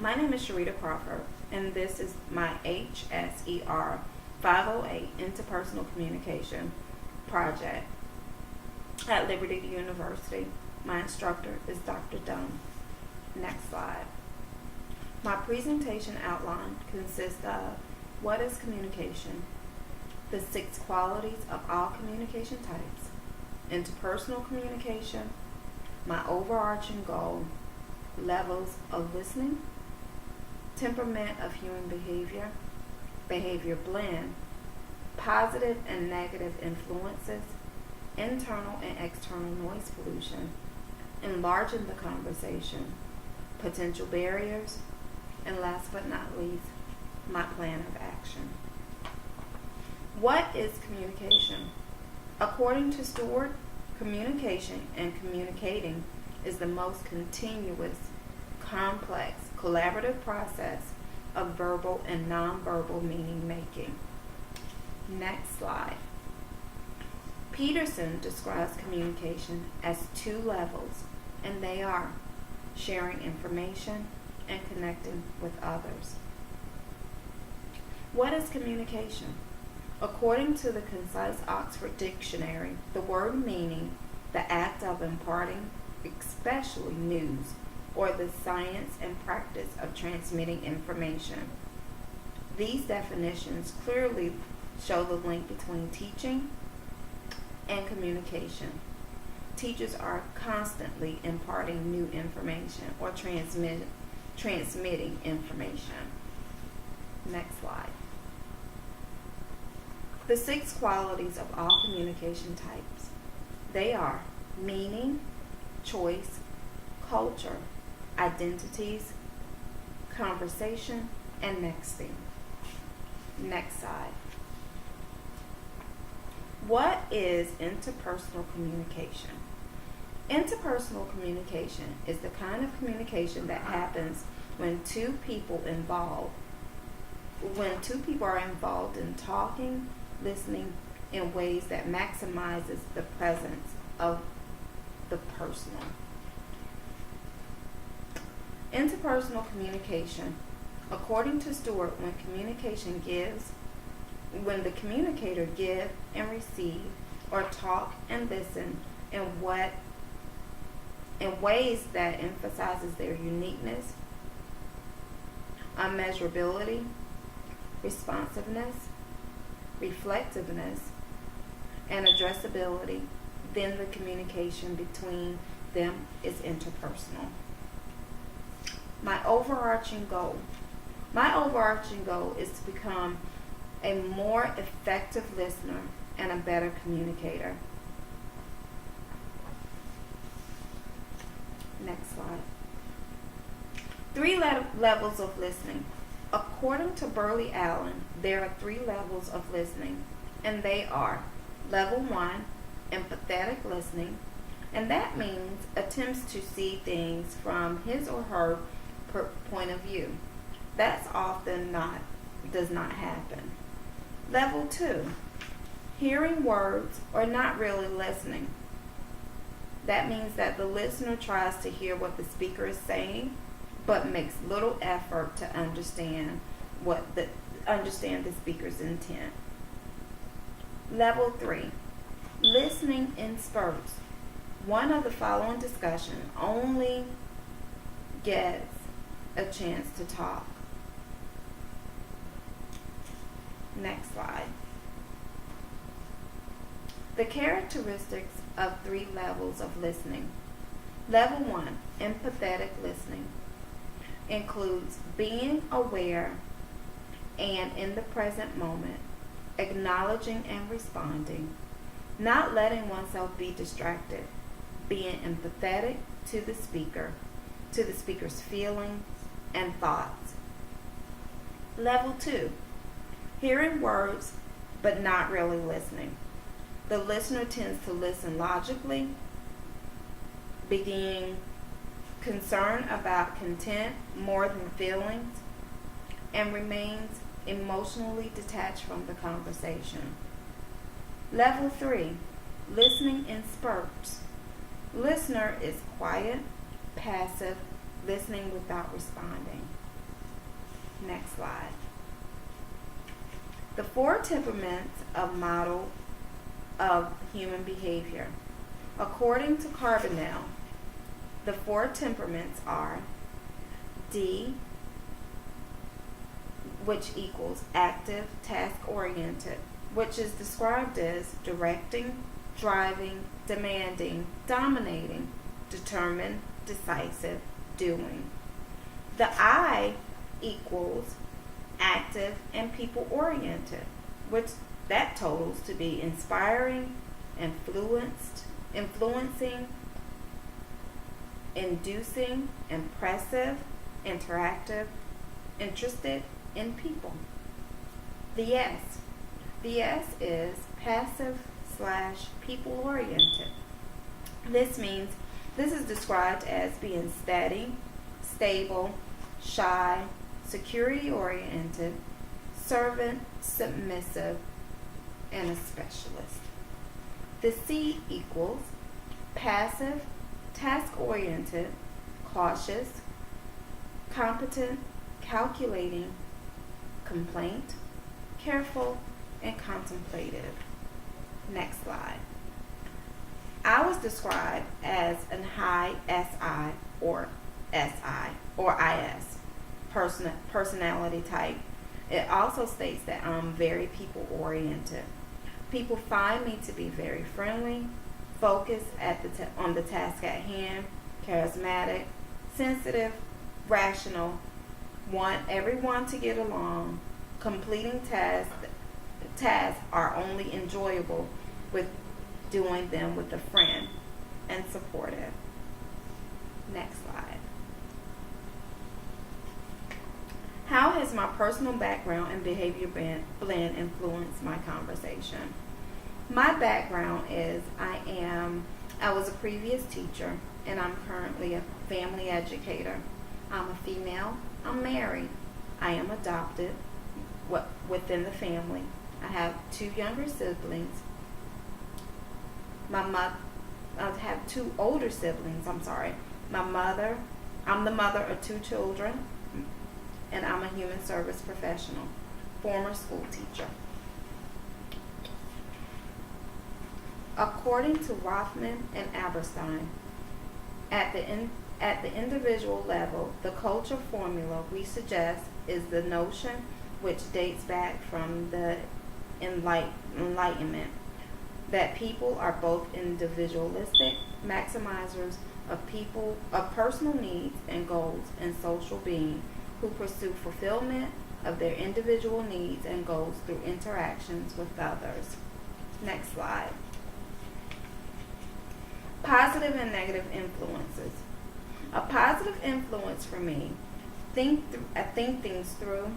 My name is Sharita Crawford, and this is my HSER 508 Interpersonal Communication project at Liberty University. My instructor is Dr. Dunn. Next slide. My presentation outline consists of what is communication, the 6 qualities of all communication types, interpersonal communication, my overarching goal, levels of listening, temperament of human behavior, behavior blend, positive and negative influences, internal and external noise pollution, enlarging the conversation, potential barriers, and last but not least, my plan of action. What is communication? According to Stewart, communication and communicating is the most continuous, complex, collaborative process of verbal and nonverbal meaning making. Next slide. Peterson describes communication as 2 levels, and they are sharing information and connecting with others. What is communication? According to the Concise Oxford Dictionary, the word meaning the act of imparting, especially news, or the science and practice of transmitting information. These definitions clearly show the link between teaching and communication. Teachers are constantly imparting new information or transmitting information. Next slide. The 6 qualities of all communication types. They are meaning, choice, culture, identities, conversation, and nexting. Next slide. What is interpersonal communication? Interpersonal communication is the kind of communication that happens when two people are involved in talking, listening in ways that maximizes the presence of the personal. Interpersonal communication. According to Stewart, when the communicator give and receive, or talk and listen in ways that emphasizes their uniqueness, unmeasurability, responsiveness, reflectiveness, and addressability, then the communication between them is interpersonal. My overarching goal. My overarching goal is to become a more effective listener and a better communicator. Next slide. 3 levels of listening. According to Burley Allen, there are 3 levels of listening, and they are level 1, empathetic listening, and that means attempts to see things from his or her point of view. That's often does not happen. Level 2, hearing words or not really listening. That means that the listener tries to hear what the speaker is saying, but makes little effort to understand the speaker's intent. Level 3, listening in spurts. One of the following discussion only gets a chance to talk. Next slide. The characteristics of 3 levels of listening. Level 1, empathetic listening, includes being aware and in the present moment, acknowledging and responding, not letting oneself be distracted, being empathetic to the speaker's feelings and thoughts. Level 2, hearing words but not really listening. The listener tends to listen logically, being concerned about content more than feelings, and remains emotionally detached from the conversation. Level 3, listening in spurts. Listener is quiet, passive, listening without responding. Next slide. The 4 temperaments of model of human behavior. According to Carbonell, the 4 temperaments are D, which equals active, task-oriented, which is described as directing, driving, demanding, dominating, determined, decisive, doing. The I equals active and people-oriented, which that totals to be inspiring, influencing, inducing, impressive, interactive, interested in people. The S. The S is passive / people-oriented. This means this is described as being steady, stable, shy, security-oriented, servant, submissive, and a specialist. The C equals passive, task-oriented, cautious, competent, calculating, complaint, careful, and contemplative. Next slide. I was described as an high SI or IS personality type. It also states that I'm very people-oriented. People find me to be very friendly, focused on the task at hand, charismatic, sensitive, rational, want everyone to get along, completing tasks are only enjoyable with doing them with a friend, and supportive. Next slide. How has my personal background and behavior blend influenced my conversation? My background is I was a previous teacher, and I'm currently a family educator. I'm a female. I'm married. I am adopted within the family. I have 2 younger siblings. I have 2 older siblings, I'm the mother of 2 children, and I'm a human service professional, former school teacher. According to Rothman and Aberstein, at the individual level, the culture formula we suggest is the notion which dates back from the Enlightenment, that people are both individualistic maximizers of personal needs and goals, and social beings who pursue fulfillment of their individual needs and goals through interactions with others. Next slide. Positive and negative influences. A positive influence for me, I think things through,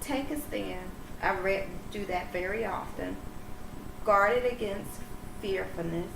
take a stand. I do that very often. Guarded against fearfulness.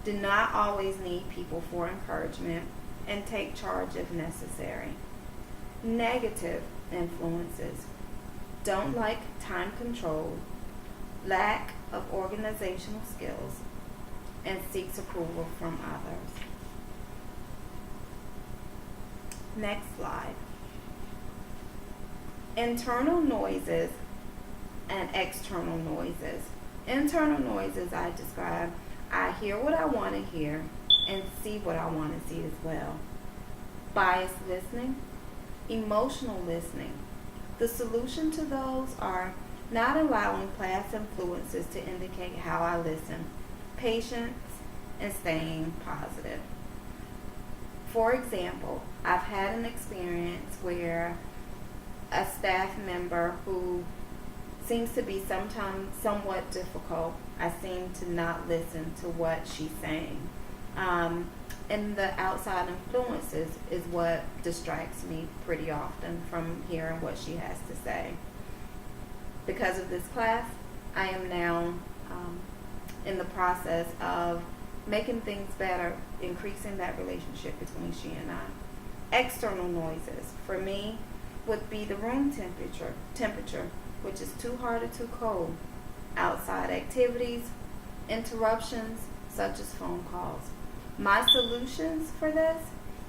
Do not always need people for encouragement, and take charge if necessary. Negative influences. Don't like time control, lack of organizational skills, and seeks approval from others. Next slide. Internal noises and external noises. Internal noises I describe, I hear what I want to hear and see what I want to see as well. Biased listening, emotional listening. The solution to those are not allowing past influences to indicate how I listen, patience, and staying positive. For example, I've had an experience where a staff member who seems to be sometimes somewhat difficult, I seem to not listen to what she's saying. And the outside influences is what distracts me pretty often from hearing what she has to say. Because of this class, I am now in the process of making things better, increasing that relationship between she and I. External noises, for me, would be the room temperature, which is too hot or too cold, outside activities, interruptions, such as phone calls. My solutions for this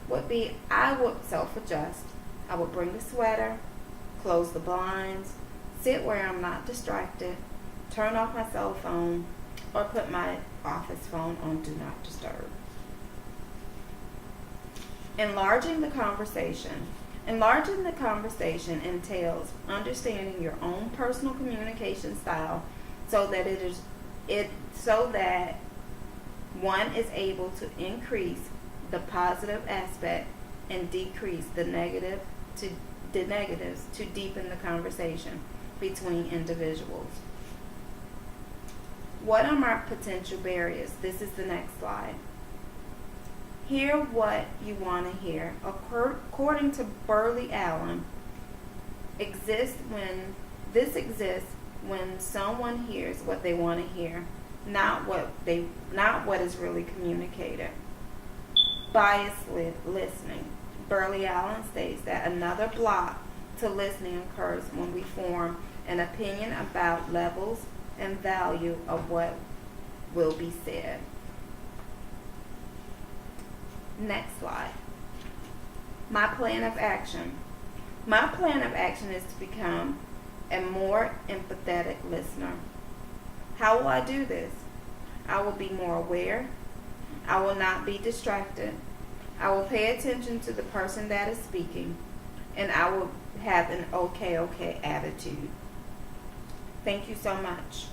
would be I would self-adjust. I would bring the sweater, close the blinds, sit where I'm not distracted, turn off my cell phone, or put my office phone on Do Not Disturb. Enlarging the conversation. Enlarging the conversation entails understanding your own personal communication style so that one is able to increase the positive aspect and decrease the negatives to deepen the conversation between individuals. What are my potential barriers? This is the next slide. Hear what you want to hear. According to Burley Allen, this exists when someone hears what they want to hear, not what is really communicated. Biased listening. Burley Allen states that another block to listening occurs when we form an opinion about levels and value of what will be said. Next slide. My plan of action. My plan of action is to become a more empathetic listener. How will I do this? I will be more aware. I will not be distracted. I will pay attention to the person that is speaking, and I will have an okay attitude. Thank you so much.